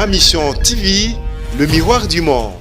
Ma Mission TV, le miroir du monde.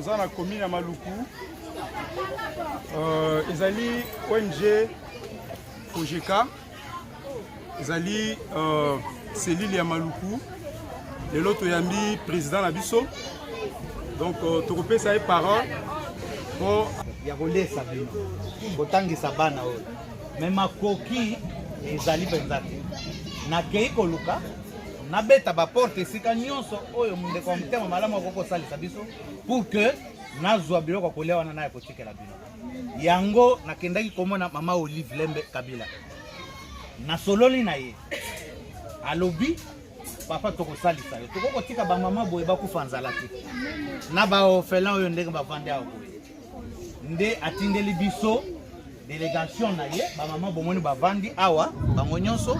Dans la commune à Maluku, ils ONG Fojeka, ils cellule ya Maluku, et l'autre yambi président Nabiso. Donc, tu repères ça parole pour Yagole Sabino, Botangi Sabana, même à Koki, ils allaient penser. Na Keiko Luka. Nabeta ba porte sika nyonso oyo munde kwa mtema malamu akoko salisa biso pour que nazwa biloko kolia wana naye kotikela bino yango nakendaki komona mama Olive Lembe Kabila na sololi na ye alobi papa toko salisa yo toko kotika ba mama boye bakufa nzala te na ba orphelin oyo ndenge bavande awo boye nde atindeli biso délégation na ye ba mama bomoni bavandi awa bango nyonso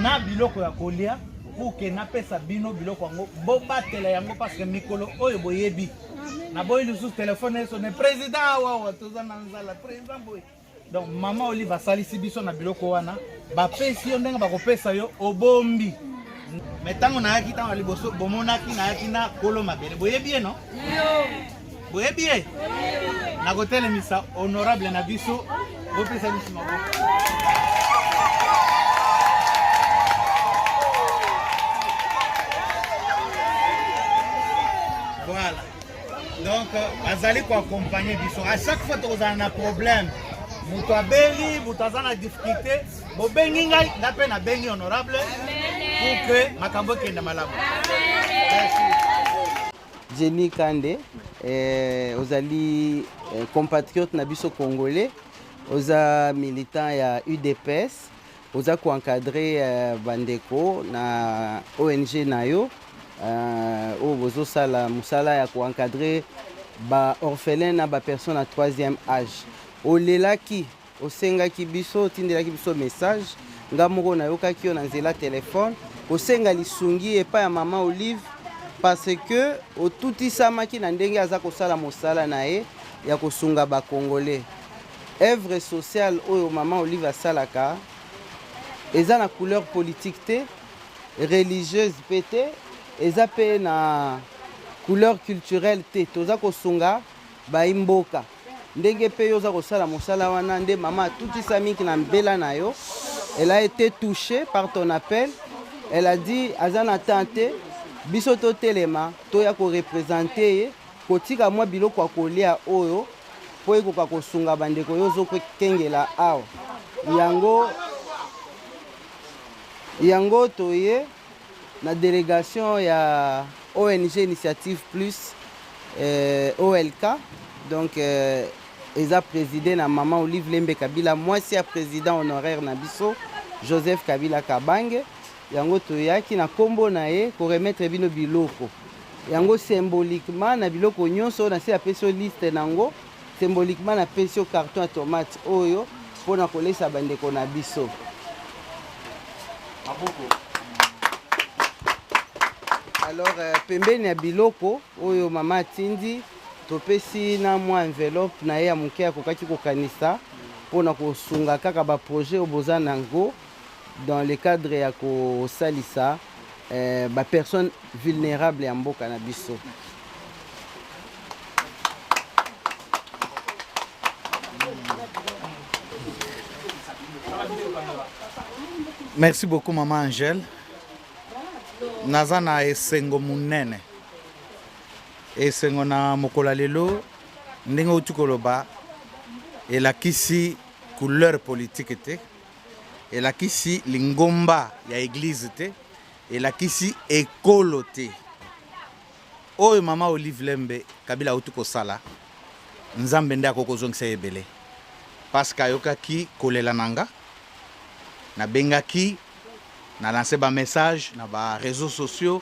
na biloko ya kolia pour que na pesa bino biloko yango bobatela yango parce que mikolo oyo boyebi na boyi lusu téléphone so ne président awa toza na nzala président boy donc mama Olive asalisi biso na biloko wana bapesi yo ndenge bakopesa yo obombi metango na yaki tango liboso bomonaki na yaki na kolo mabele boyebi no boyebi na kotelemisa honorable na biso bopesa biso maboko. Voilà. Donc, azali ko accompagner biso. À chaque fois que vous avez un problème, vous avez une difficulté, vous bengi ngai na pe na bengi honorable pour que makambo kende malamu. Jenny Kande, ozali compatriote na biso congolais, oza militant ya UDPS, oza ko encadrer bandeko na ONG nayo. Au bozo sala musala ya ko encadrer ba orphelin na ba personne à 3e âge. Olelaki osengaki biso tindelaki biso message ngamoko na yokaki yo na nzela téléphone osenga lisungi epa ya mama Olive parce que otutisamaki na ndenge aza kosala mosala na ye ya kosunga ba congolais. Œuvre sociale oyo mama Olive asalaka eza na couleur politique te, religieuse pété. Eza pe na couleur culturelle te toza kosunga baimboka ndenge pe yoza kosala mosala wana nde mama tutisa mingi na mbela na yo. Elle a été touchée par ton appel. Elle a dit azana tante biso to telema to ya ko représenter kotika mwa biloko kwa kolia oyo po ekoka kosunga bandeko yozo ko kengela awo yango toye na délégation ya ONG Initiative Plus OLK donc eza président na maman Olive Lembe Kabila mwasi ya président honoraire na biso Joseph Kabila Kabange yango toyaki na kombo na ye ko remettre bino biloko yango symboliquement na biloko nyonso na se apesio liste nango symboliquement na pesio carton ya tomate oyo pona kolesa bandeko na biso. Alors pembeni ya biloko oyo mama tindi topesi na mwa enveloppe na ye ya moke akokaki kokanisa pona kosunga kaka ba projet oboza nango dans le cadre ya kosalisa ba personnes vulnérables ya mboka na biso. Merci beaucoup maman Angèle. Nazana esengo munene. Esengo na mokola lelo ndenge utukoloba elakisi couleur politique te. Elakisi lingomba ya église te. Elakisi ekolo te. oyo mama Olive Lembe Kabila auti kosala nzambe nde akokozongisa ebele parce que ayokaki kolela nanga nabengaki na lancé ba message na ba réseaux sociaux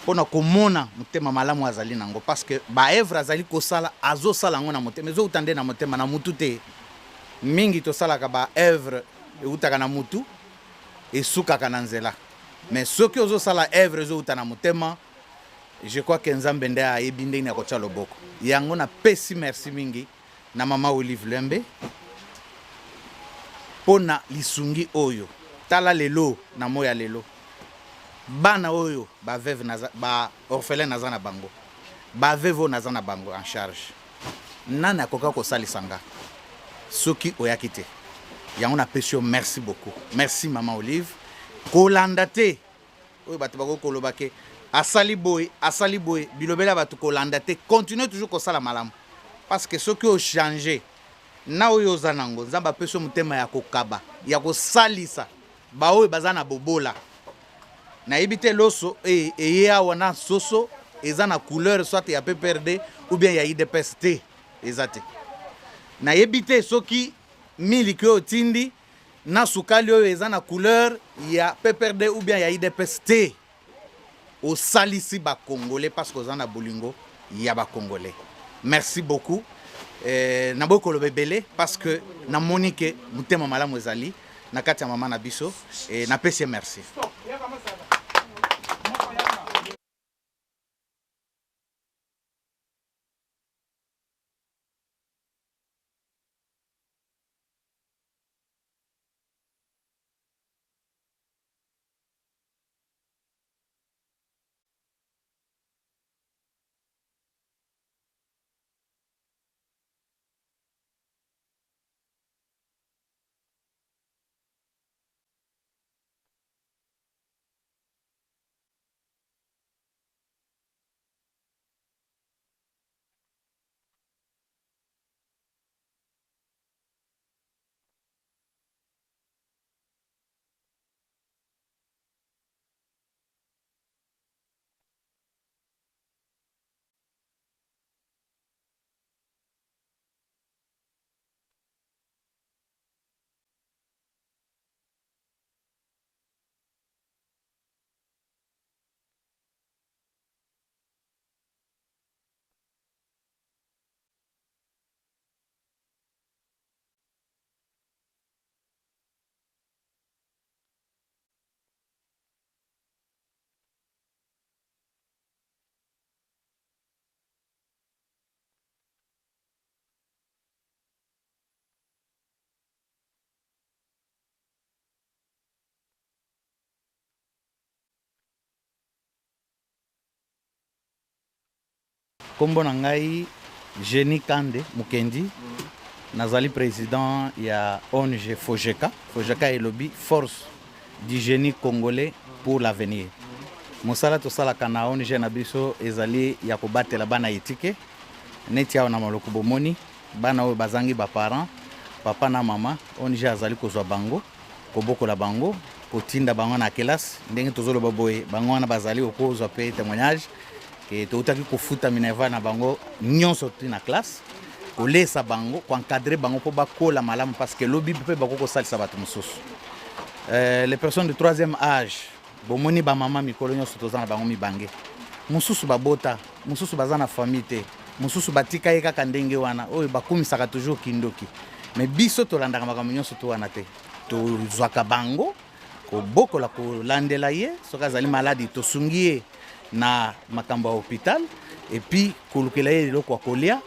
pona komona motema malamu azali nango parce que ba œuvre azali kosala azosala ngo na motema ezo utande na motema na mutu te mingi tosalaka ba œuvre eutaka na mutu esukaka na nzela mais soki ozosala œuvre ezo uta na motema je crois que nzambe nde ayebi ndenge akotia loboko yango na pesi merci mingi na mama Olive Lembe pona lisungi oyo tala lelo na moya lelo bana oyo ba veuve ba orphelin naza na bango ba veuve naza na bango en charge nana akoka kosalisa nga soki oyaki te yango na pesi yo merci beaucoup merci mama Olive kolanda te oyo bato bakokoloba ke asali boy bilobela bato kolanda te continue toujours kosala malamu parce que soki o changer na oyo oza nango nzambe apesi motema ya kokaba ya kosalisa baoyo baza na bobola nayebi te loso eye awa na soso eza na couleur soit ya PPRD ou bien ya UDPS te eza te nayebi te soki miliki oyo tindi na sukali oyo eza na couleur ya PPRD ou bien ya UDPS te au salisi ba congolais parce que oza na bolingo ya ba congolais merci beaucoup na bokolo bebele parce que na monike mutema malamu ezali na kati ya mama na biso na pesi merci. Kombo na ngai Jenny Kande Mukendi nazali président ya ONG Fojeka elobi force du génie congolais pour l'avenir mosala tosalaka na ONG na biso ezali ya kobatela bana etike neti awa na maloko bomoni bana oyo bazangi ba parents papa na mama ONG azali kozwa bango kobokola bango kotinda bango na kelasi ndenge tozoloba boye bango wana bazali okozwa pe témoignage ke toutaki kofuta minerva na bango nyonso na classe kolesa bango koencadrer bango po bakola malamu parce que lobi pe bakoko salisa bato mosusu les personnes de 3e âge bomoni ba mama mikolo nyonso toza na bango mibange mosusu babota mosusu baza na famille te mosusu batika ye kaka ndenge wana oyo bakumisaka toujours kindoki mais biso tolandaka makambo nyonso to wana te tozwaka bango kobokola kolandela ye soki azali maladi tosungi ye na makambo ya hôpital et puis kolukela ye eloko ya kolia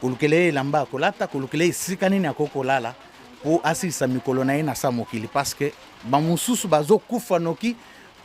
kolukela ye elamba ya kolata kolukela ye esika nini akokolala po asilisa mikolo na ye na sa mokili parce que bamosusu bazokufa noki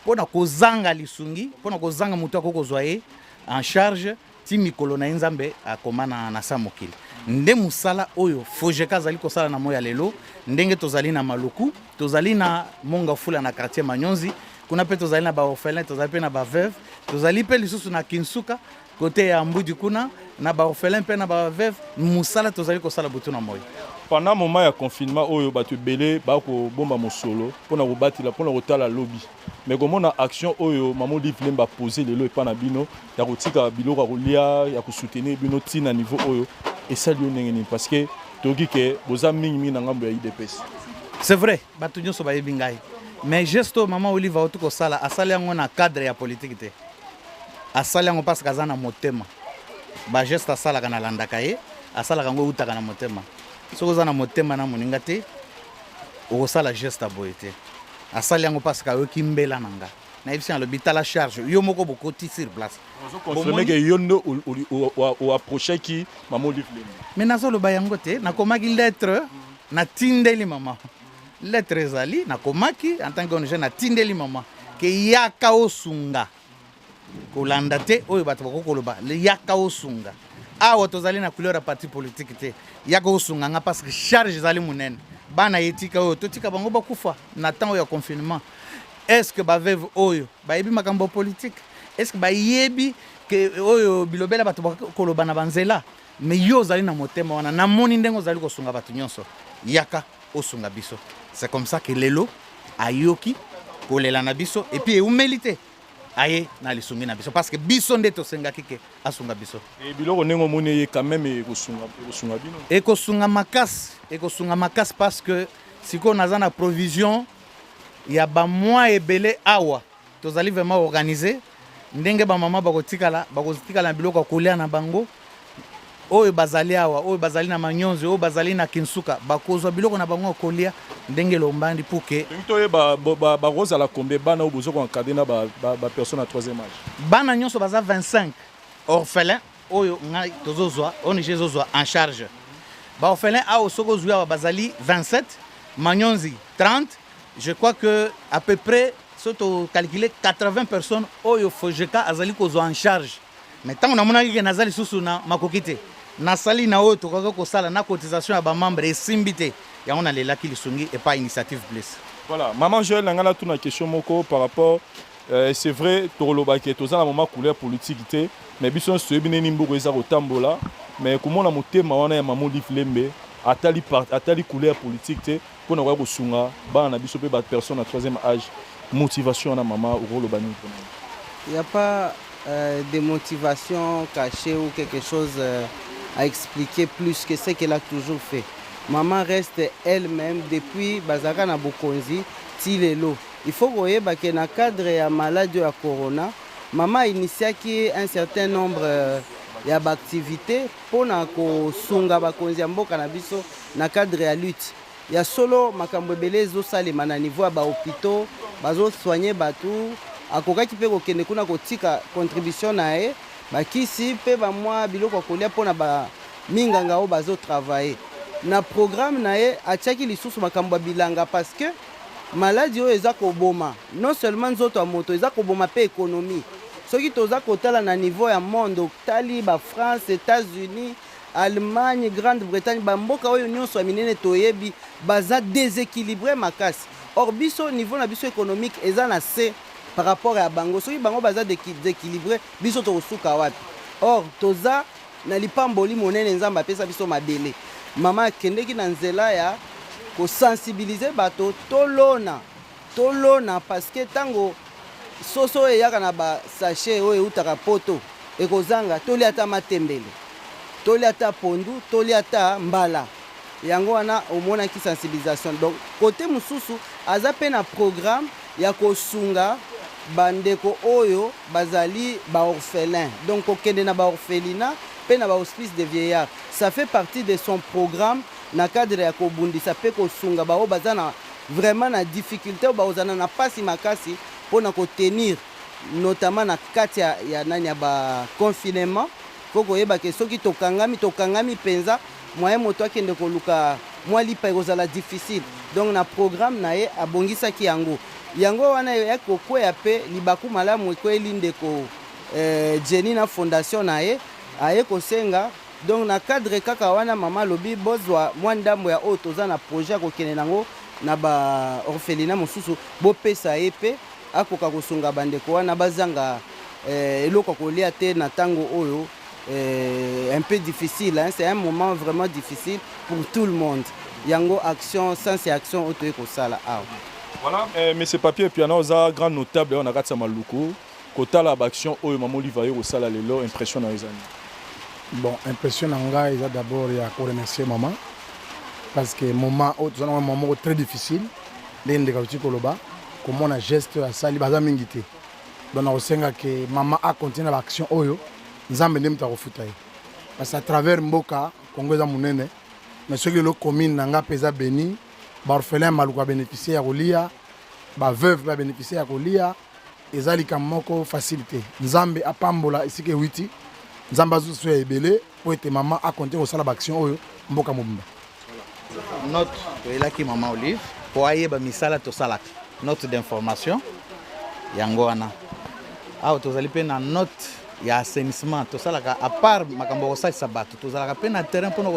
mpona kozanga lisungi mpona kozanga moto akokozwa ye en charge ti mikolo na ye nzambe akoma na sa mokili nde mosala oyo Fojeka azali kosala na moya lelo ndenge tozali na Maluku tozali na Mongafula na quartier Manyonzi kuna pe tozali na ba orphelin tozali pe na ba veuve tozali pe lisusu na Kinsuka côté ya Mbudi kuna na ba orphelin pe na ba veuve musala tozali kosala butu na moyo pendant moment ya confinement oyo bato belé ba ko bomba mosolo pona ko batila pona ko tala lobby mais comment na action oyo maman Olive Lemba poser lelo epa na bino ya kotika biloko kolia ya ko soutenir bino tina niveau oyo et ça lui ndenge parce que toki ke boza mingi na ngambo ya IDPS. C'est vrai, bato nyonso bayebi ngai. Mais gesto maman Olive auto ko sala asali yango na cadre ya politique te. Asali yango parce que azana motema. Ba geste asala kana landaka ye, asala kango utaka na motema. Soko za na motema na moninga te, o sala geste boye te. Asali yango parce que ayoki mbela nanga. Na yebisi na l'hôpital la charge, yo moko bokoti sur place. Confirmer que yondo ou approcher qui maman Olive Lemba. Mais nazo lo bayango te, na komaki lettre na tindeli mama. Lettre ezali na komaki en tant que jeune na tindeli mama ke yaka osunga. Kolanda te oyo bato bakokoloba le yaka osunga. Awa tozali na couleur ya parti politique te. Yaka osunga nga parce que charge ezali munene. Bana etika oyo totika bango bakufa na temps ya confinement. Est-ce que baveve oyo bayebi makambo politique? Est-ce que bayebi que oyo bilobela bato bakoloba na banzela? Mais yo zali na motema wana na moni ndengo zali kosunga bato nyonso. Yaka osunga biso. C'est comme ça que lelo ayoki kolela na biso et puis eumélité. Aye na lisungi na biso parce que biso nde tosenga kike asunga biso. Et biloko nengo moni quand même ekosunga bino. Ekosunga makasi parce que siko naza na provision ya ba mois ebele awa tozali vraiment organiser ndenge ba mama bakotikala na biloko kolia na bango oyo bazali awa oyo bazali na manyonzi oyo bazali na Kinsuka bakozwa biloko na bango kolia ndenge lombandi pour que toye ba rosa la kombe bana obozo ko encadrer na ba personne à troisième âge. Bana nyonso baza 25 orphelins oyo ngai tozozwa ONG zozwa en charge. Ba orphelins a osoko zwa bazali 27 manyonzi 30. Je crois que à peu près surtout calculer 80 personnes oyo Fojeka azali kozwa en charge. Mais tant on a mona ki nazali susu na makokite. Na sali na oyo tokaka ko sala na cotisation ya ba membre esimbité. Ya on a les laki lisungi et pas initiative plus. Voilà, maman Joël nangala tuna question moko par rapport c'est vrai toloba ke toza na moment couleur politique té mais biso so bineni mboko eza kotambola mais comment na motema wana ya maman Olive Lemba atali couleur politique té pour na ko sunga ba na biso pe ba personne à troisième âge motivation na maman ou lobani. Il n'y a pas de motivation cachée ou quelque chose à expliquer plus que ce qu'elle a toujours fait. Maman reste elle-même depuis Bazaka na Bokonzi, Tilelo. Il faut voir que dans le cadre de la maladie de la corona, maman a initié un certain nombre d'activités pour que sunga Bakonzi amboka na biso na cadre de la lutte. Il y a solo makambo belé zo salema na niveau ya ba hôpitaux, bazo soigner batu, akokaki pe kokende kuna kotika contribution na e, bakisi pe ba mwa biloko kolia pona ba minganga o bazo travailler. Na programme na ye atiaki lisusu makambo bilanga parce que maladie oyo eza koboma non seulement nzoto ya moto eza koboma pe économie. Soki toza kotala na niveau ya monde tali ba France, États-Unis, Allemagne, Grande-Bretagne, bamboka oyo nyonso ya minene toyebi baza déséquilibré makasi. Or biso niveau na biso économique eza na C par rapport à bango. Soki bango baza déséquilibré biso tokosuka wapi. Or toza na lipamboli monene nzamba pesa biso mabele. Mama kendeki na nzela ya ko sensibiliser bato tolona parce que tango soso eyaka na ba sachet oyo utaka poto ekozanga toli ata matembele toli ata pondu toli ata mbala yango wana omona ki sensibilisation. Donc côté mususu aza pe na programme ya kosunga bandeko oyo bazali ba orphelin, donc okende na ba orphelinat pe na ba hospice de vieillards. Ça fait partie de son programme na cadre ya kobundisa pe kosunga ba o bazana vraiment na difficulté o bazana na pasi makasi pona ko tenir notamment na kati ya nani ya ba confinement. Koko yeba ke soki tokangami penza moyen moto akende ko luka mwa lipa ekozala difficile. Donc na programme na ye abongisa ki yango wana ya kokweya pe libaku malamu ekweli ndeko Jenny na fondation na ye aye kosenga. Donc na cadre kaka wana mama lobi bozwa mwa ndambo ya oyo toza na projet kokende nango na ba orphelinat mosusu bopesa ye pe akoka kosunga bandeko wana bazanga eloko kolia te na tango oyo un peu difficile, hein? C'est un moment vraiment difficile pour tout le monde. Yango action sans action otoye ko sala awa. Voilà, mais ce papier puis on a grand notable on a gatsa maluku kota la action oyo maman Olive ayo sala lelo impression na ezani. Bon, impression nanga eza d'abord ya ko remercier maman parce que moment autre un moment très difficile ndenge ka utiko loba comment on a geste ya sali baza mingi te. Donc on senga que maman a continué l'action oyo nzambe ndem ta kofuta ye. Parce à travers mboka Congo za munene mais ce que le commune nanga pesa béni ba orphelin maluka bénéficier ya kolia ba veuve ba bénéficier ya kolia ezali kamoko facilité nzambe apambola isike witi nzambe azusu ya ebele po ete maman a compté kosala baction oyo mboka mobimba. Note toyelaki maman Olive po ayeba misala tosalaka note d'information yango wana awa tozali mpe na note ya assainissement tosalaka à part makambo kosalisa bato tozalaka mpe na terrain mpona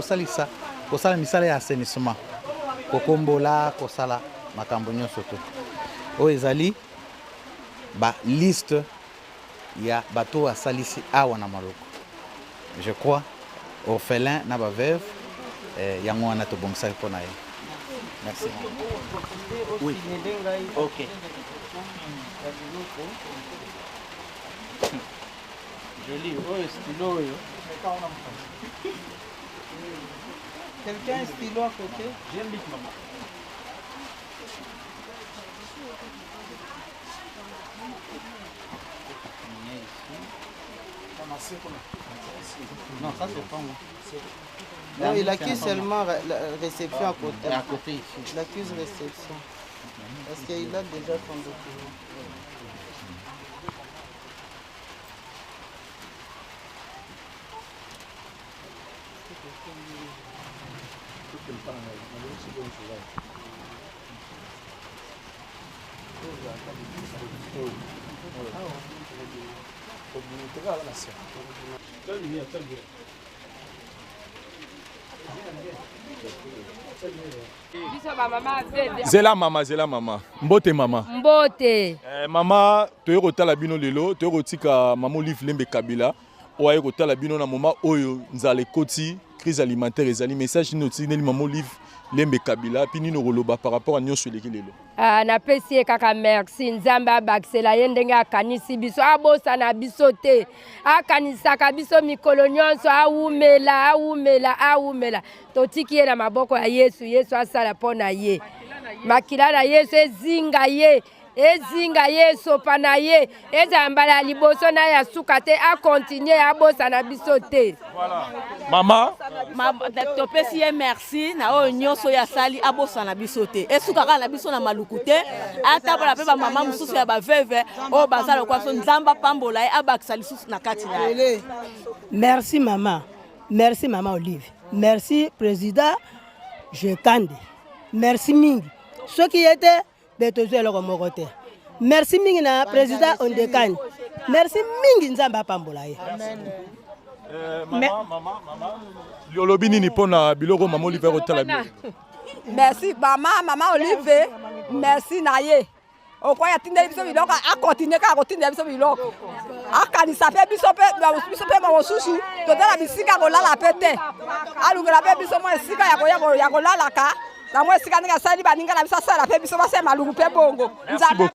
kosala misala ya assainissement kokombola kosala makambo nyonso to oyo ezali ba liste ya bato asalisi awa na maloko. Je crois orphelin na ba veuve yango wana tobongisaki mpona ye. Merci. Oui. Ok. Joli, oyo stylo oyo. Quelqu'un a un stylo à côté? J'aime bien maman. Non, ça c'est pas moi. Non, il accuse seulement la réception à côté. À côté ici. Il accuse réception. Parce qu'il a déjà son document. Zela mama. Mbote mama. Mbote. Mama toye kotala bino lelo, toye kotika maman Olive Lembe Kabila. Oye kotala bino na mama oyo nzale koti crise alimentaire ezali message noti neli maman Olive Lembe Kabila puis nino koloba par rapport à nyonso eleki lelo. Na pesi kaka merci nzambe abakisela ye ndenge akanisi biso abosana biso te akanisaka biso mikolo nyonso awumela totiki ye na maboko ya Yesu asala mpona ye makila na Yesu ezinga ye sopa na ye ezambala liboso na ya suka te akontinue abosana biso te. Mama topesi ye merci na oyo nyonso ya sali abosana biso te esukaka na biso na maluku te atabola mpe bamama mosusu ya baveve oyo baza lokwa so nzamba pambola ye abakisa lisusu na kati na ye. Merci mama Olive, merci président Jekande, merci mingi soki yete betozwe eloko moko te. Merci mingi na président Ondekani, merci mingi nzamba apambola ye. Mama yolobi nini mpona biloko mama Olive kotala bino? Merci mama Olive, merci na ye okoya tindeli biso biloko akontinue kaka kotindela biso biloko akanisa mpe biso mpe mosusu tozala bisika kolala mpe te alukela mpe biso mwa esika ya kolalaka na mwa esika ndenge asali baninga na biso asala mpe biso basala malungu mpe bongo nzambe.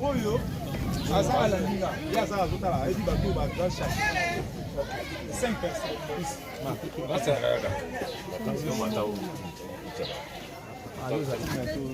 Oyo azala la linga ya azala zotala ebi bato ba grand chat 5 personnes là c'est là attention matao allez ça bientôt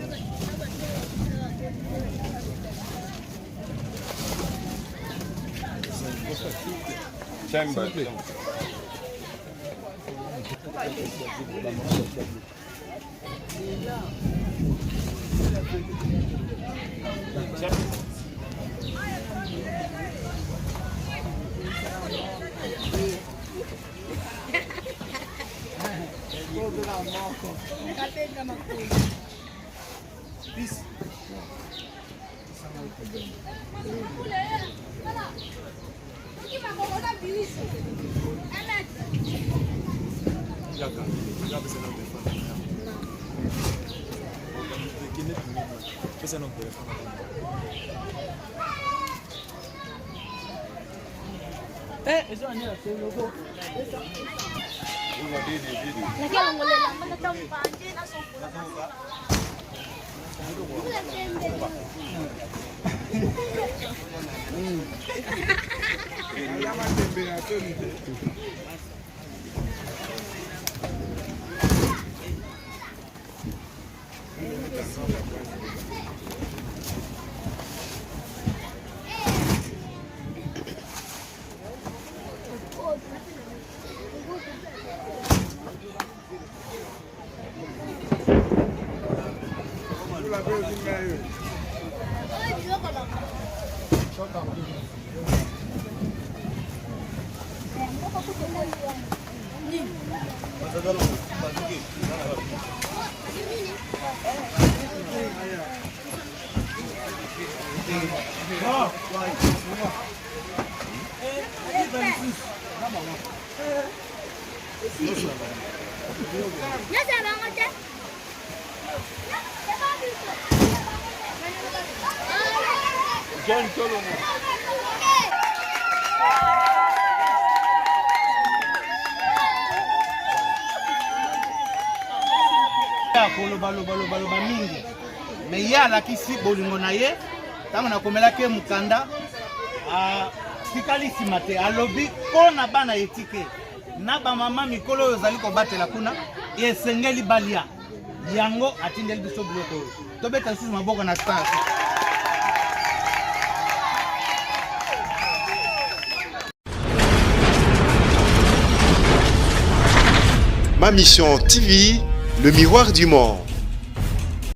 kolobaloba mingi me ye alakisi bolingo na ye ntango nakomelaki mokanda tikali nsima te alobi mpo na bana etike na bamama mikolo oyo ozali kobatela kuna esengeli balia yango atindeli biso biloko oyo tobeta lisusu maboko na star. Ma Mission TV, le miroir du monde.